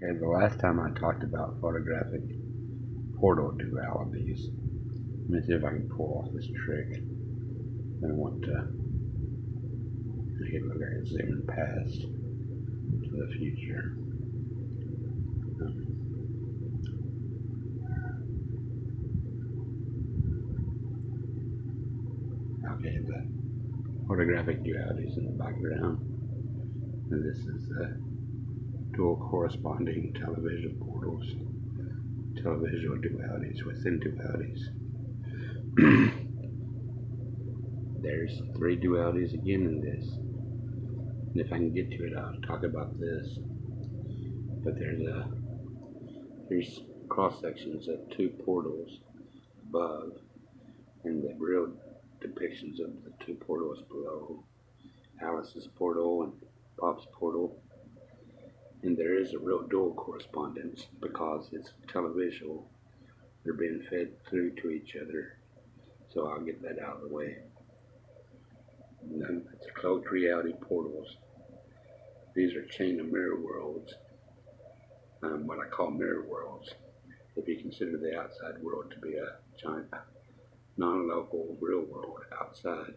Okay, the last time I talked about photographic portal dualities. Let me see if I can pull off this trick. I want to make it look like it's zooming past to the future. Okay, the photographic dualities in the background. And this is the dual corresponding televisual portals, televisual dualities within dualities. There's 3 dualities again in this. And if I can get to it, I'll talk about this. But there's cross sections of 2 portals above, and the real depictions of the 2 portals below. Alice's portal and Pop's portal. And there is a real dual correspondence because it's televisual. They're being fed through to each other. So I'll get that out of the way. And then it's cloaked reality portals. These are chain of mirror worlds. What I call mirror worlds. If you consider the outside world to be a giant non-local real world outside,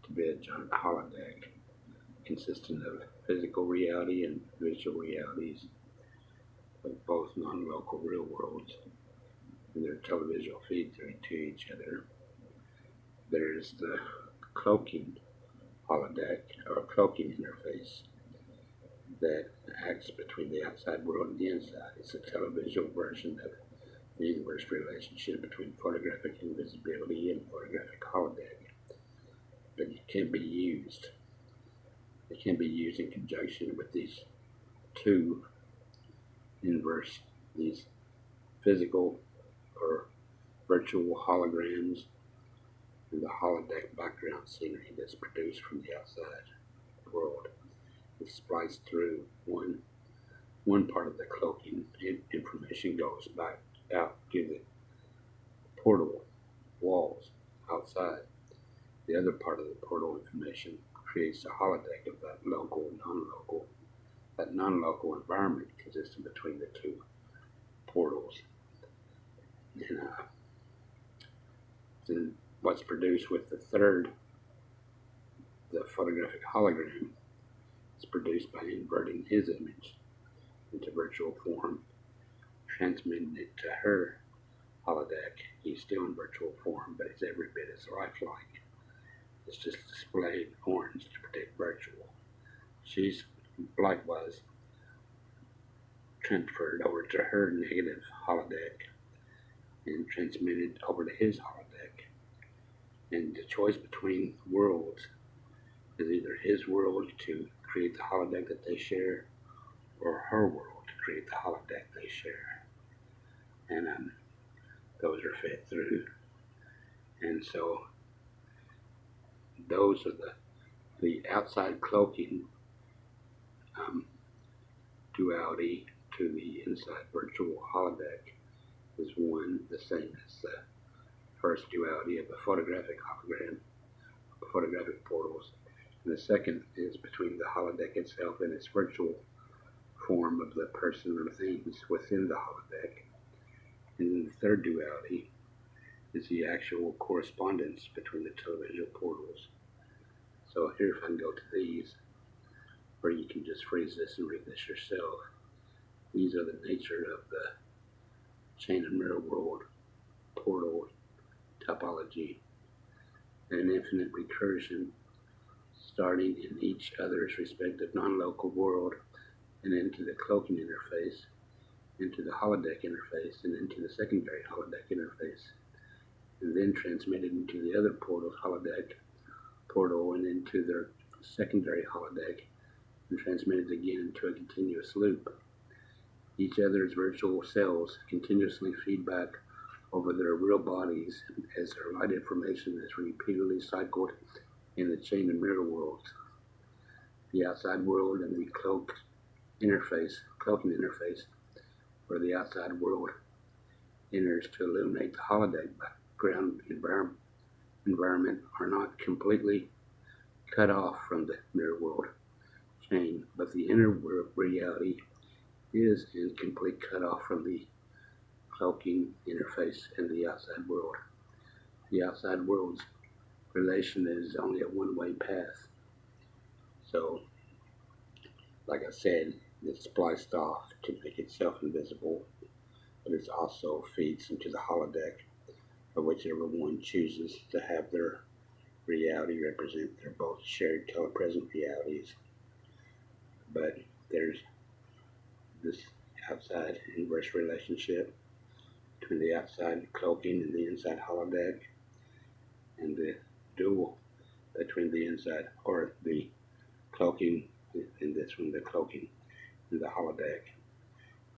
to be a giant holodeck consisting of physical reality and visual realities, but both non-local real worlds, and their televisual feed through to each other. There's the cloaking holodeck, or cloaking interface, that acts between the outside world and the inside. It's a televisual version of the inverse relationship between photographic invisibility and photographic holodeck. But it can be used. It can be used in conjunction with these 2 inverse, these physical or virtual holograms, and the holodeck background scenery that's produced from the outside world. It's spliced through one part of the cloaking information goes back out to the portal walls outside. The other part of the portal information creates a holodeck of that non-local environment consisting between the 2 portals. And then what's produced with the photographic hologram, is produced by inverting his image into virtual form, transmitting it to her holodeck. He's still in virtual form, but he's every bit as lifelike. It's just displayed orange to protect virtual. She's likewise transferred over to her negative holodeck and transmitted over to his holodeck. And the choice between worlds is either his world to create the holodeck that they share, or her world to create the holodeck they share. And those are fed through. And so those are the outside cloaking duality to the inside virtual holodeck is the same as the first duality of the photographic hologram, photographic portals. And the second is between the holodeck itself and its virtual form of the person or things within the holodeck. And the third duality is the actual correspondence between the televisual portals. So here, if I can go to these, or you can just freeze this and read this yourself. These are the nature of the chain of mirror world portal topology, and an infinite recursion starting in each other's respective non-local world and into the cloaking interface, into the holodeck interface, and into the secondary holodeck interface, and then transmitted into the other portal's holodeck portal and into their secondary holodeck, and transmitted again into a continuous loop. Each other's virtual cells continuously feed back over their real bodies as their light information is repeatedly cycled in the chain of mirror worlds. The outside world and the cloaking interface, where the outside world enters to illuminate the holodeck background environment, are not completely cut off from the mirror world chain, but the inner reality is in complete cutoff from the cloaking interface and the outside world. The outside world's relation is only a one-way path. So, like I said, it's spliced off to make itself invisible, but it also feeds into the holodeck, of whichever one chooses to have their reality represent. They're both shared telepresent realities, but there's this outside inverse relationship between the outside cloaking and the inside holodeck, and the dual between the inside or the cloaking and this one, the cloaking and the holodeck.